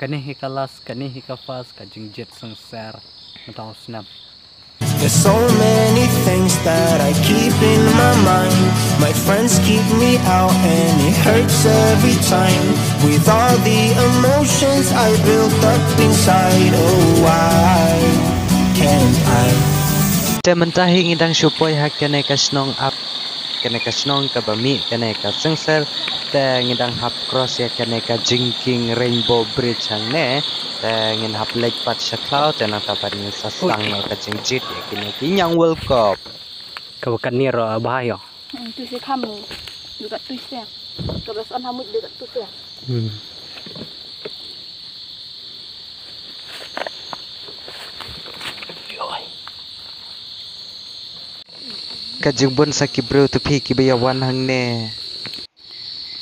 Kani hikalas, kani hikafas, kajing jet sengser, matau snap. There's so many things that I keep in my mind. My friends keep me out and it hurts every time. With all the emotions I built up inside, oh why can't I? Tementahi ngidang syupoy hak kene kasnong up kene kasnong kabami kene ka sengser te ngidang hap cross ya kene ka jingking rainbow bridge hang ne te ngin hap lake pat shaklau te nang tapan ngin sasang no ka jingjit ya kini kinyang world cup Kawakan ni ro bahaya. Tu si kamu dekat tu siang. Kebiasaan hamut dekat tu siang. kajing bun sakibru tu pi ki bayawan hang ne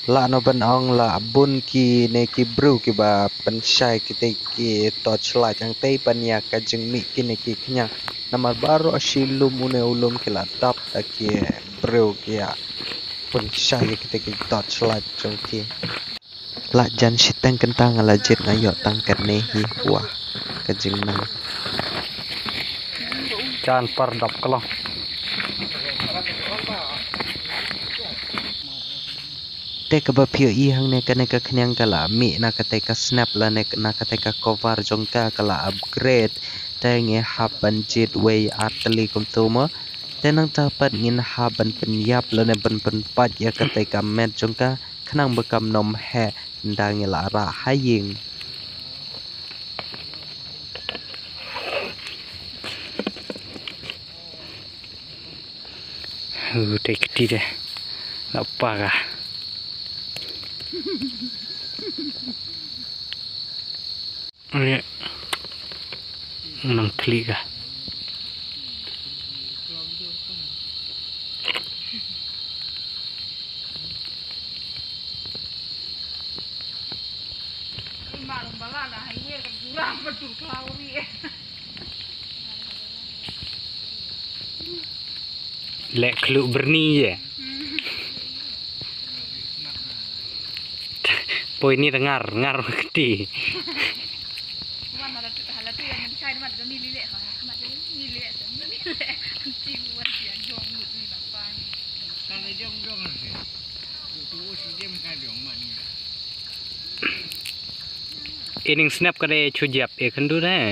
la no ban ong la bun ki ne ki bru ki ba pensyai ki te ki torchlight yang te pan ya kajing mi ki ne ki knya namar baru asilum une ulum ki la dap ta ki bru ki ya pensyai ki te ki torchlight jong ki la jan sitang kentang la jet ngayo tang kan ne hi wah kajing nang Jangan perdap kalau. te ka ba phio i hang ne ka ne ka khnyang kala mi na ka te ka snap la ne na ka te ka cover jong ka kala upgrade te nge haban jet way atli kum tu mo te nang ta pat ngin haban pen yap la ne ban pen pat ya ka te ka met jong ka khnang ba kam nom he ndang nge la ra haying Take it deh. Apa kah? Ini nang klik kah? Lek kluk berni je. Poin ni dengar keti. Ini snap kade chujap kan tu dah.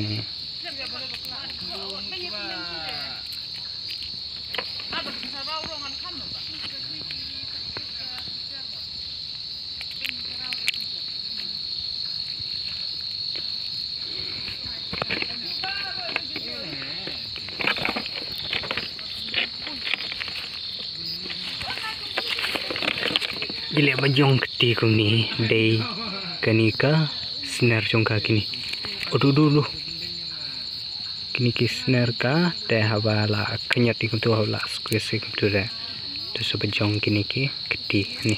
Gila bajong keti kum ni day kanika snare jongka kini. Aduh dulu. Kini ki snare ka teh habala kenyati kum tu habala squeeze kum tu dah. Tu sebajong kini ki keti ni.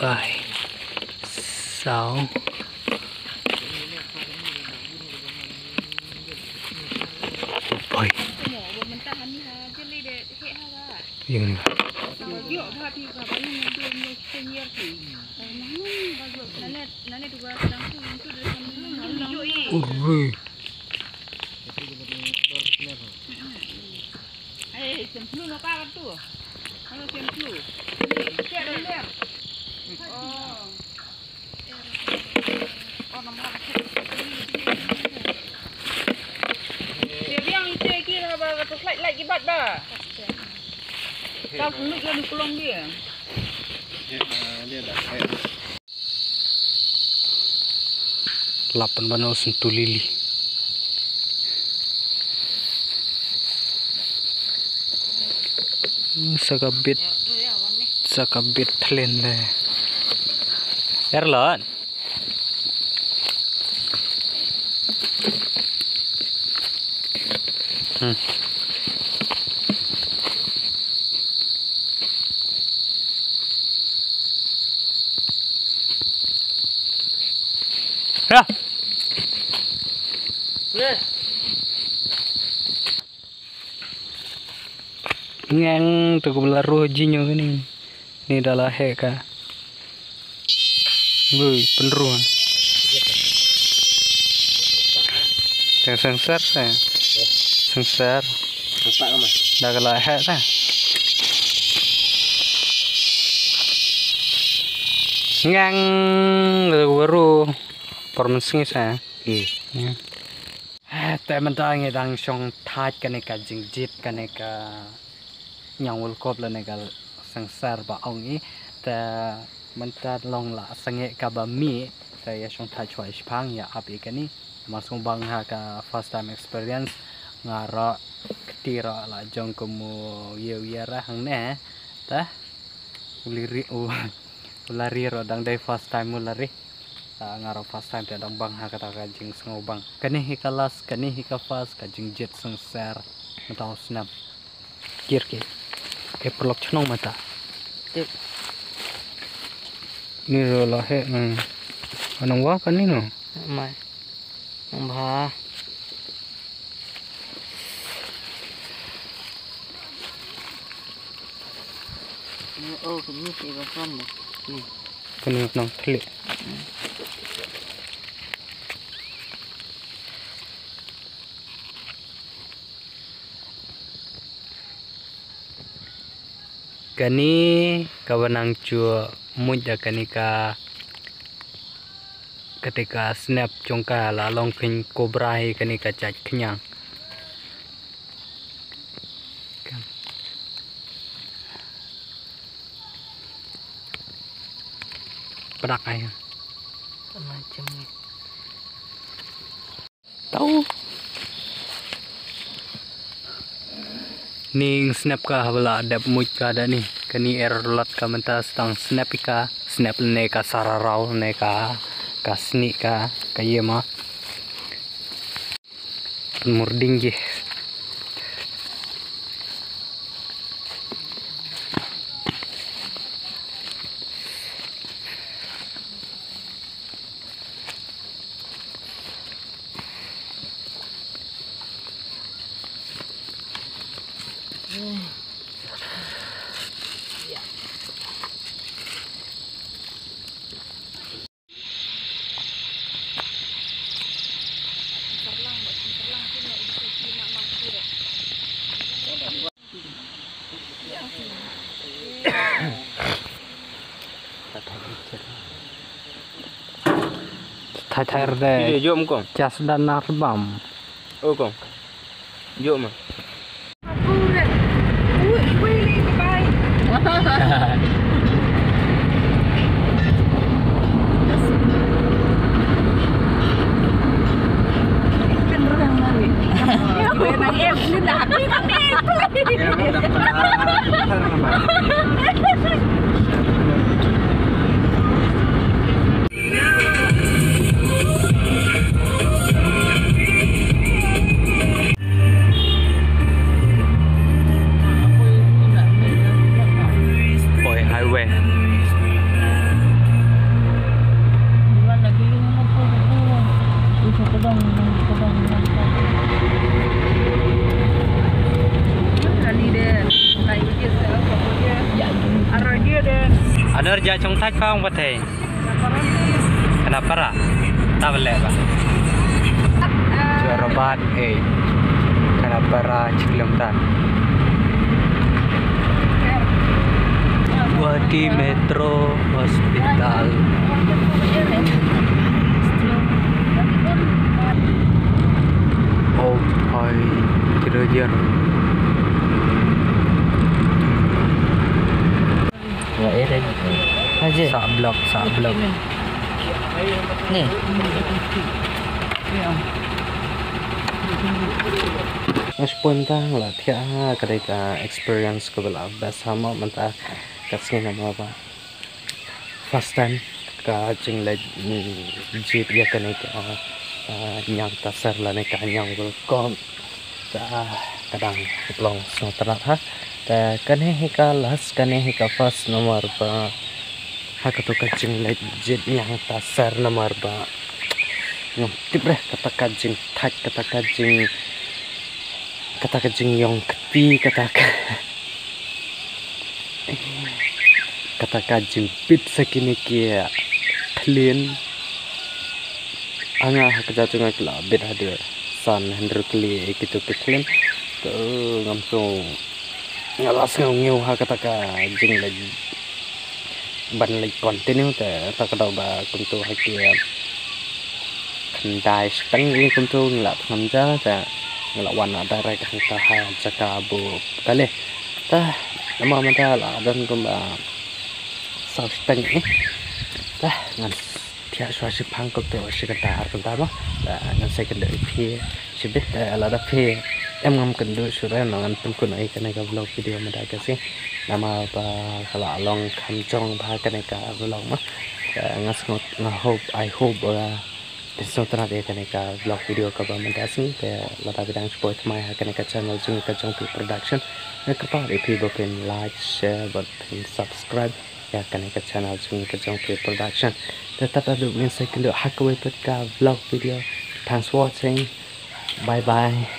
Rồi sáu ôi dừng Yuk, tapi kalau ini belum senior sih. Nane juga sedang tu dari sana. Urui. Semplu apa tu? Kalau semplu. Siap dah. Oh. Oh, nama dia yang itu kira apa tu flight light kibat ba. Kau punuk dia di kolong dia. Dia dah. Lapan banau sentuh lili. Sakabit thlen le. Erlon. Ya. Ngang tu kepala roh jinyo ni. Ni adalah heka. Bui peneruan. Sengsar saya. Sengsar. Nampak ke mas? Dah kalau hek dah. Ngang tu baru permensing saya.แต่มันต้องไงดังช่องทัดกันในการจิงจิตกันในการยังวลกบแล้วในการสังสารบ่เอางี้แต่มันจะลองละสังเกตกับบะมีแต่ยังช่องทัดช่วยพังอย่าอับอีกกันนี่มาส่งบางหากา first time experience งาระตีระละจงกมูเยียวยาระหังแน่แต่ulari ro dang day first time ulari ngaro first time tiada bang hakata kajing sengo bang kani hikalas kani hikafas kajing jet sengser matau snap kirke ke pelok chnong mata ni ro la he anong wa kani no mai ba Oh, ini sih bahan ni. Kani nong thli kani kawanang chua muja kani ka ketika snap chongka la long pin cobra hi kani ka chach khnyang pedak ai Macam ni. tahu ning snap ka habla dap muj ka da ni kani erlat ka menta stang snap ka snap ne ka sararau ne ka kasni ka kayema murding je thay đây Jom kong. cas dan narbam Oh kong. Jom mah. nerja trong thách phong vật thể kenapa ra tak boleh pak Jorobat kenapa ra ciklem tan Wadi Metro Hospital oh hai kira-kira Nggak irit. Aja. sak blok Nih. Mas pontang lah thia kadai experience ko bala basama manta kasnya nama apa first time ka jing la jeep ya kanai ka nyang tasar la ne ka nyang gol kom ta kadang long so terat ha ta kanai ka last kanai ka first nomor ba ha ka to ka jing la jeep nyang tasar nomor ba ngom tibre kata ka jing thak kata ka jing yong keti kata jing pit sakini kia clean anga kerja cungai kela bed ada san handle kli gitu clean ke ngamso ngalas ngau ha kata jing lagi ban lagi continue ta kada ba kuntu hakia kendai steng ni kuntu ngelak ngamja ta ngelak wana darai kan ta ha jaka bu kale ta nama mata la dan kumba sau steng ni ta ngan tia swa si phang ko to si kata ar kan ta ba ngan sai kan dei phi si bit la da phi em ngam kan du sura ngan pun kun ai kan ka vlog video ma da ka si nama ba kala long kham chong ba kan ka vlog ma ngas ngot hope I hope so tara de kan ka vlog video ka ba ma da si te la da bidang support mai ha kan ka channel jing ka chong production na ka pa if you can like share but subscribe ya kan ka channel jing ka chong production tetap ada min second hak we put ka vlog video thanks for watching bye bye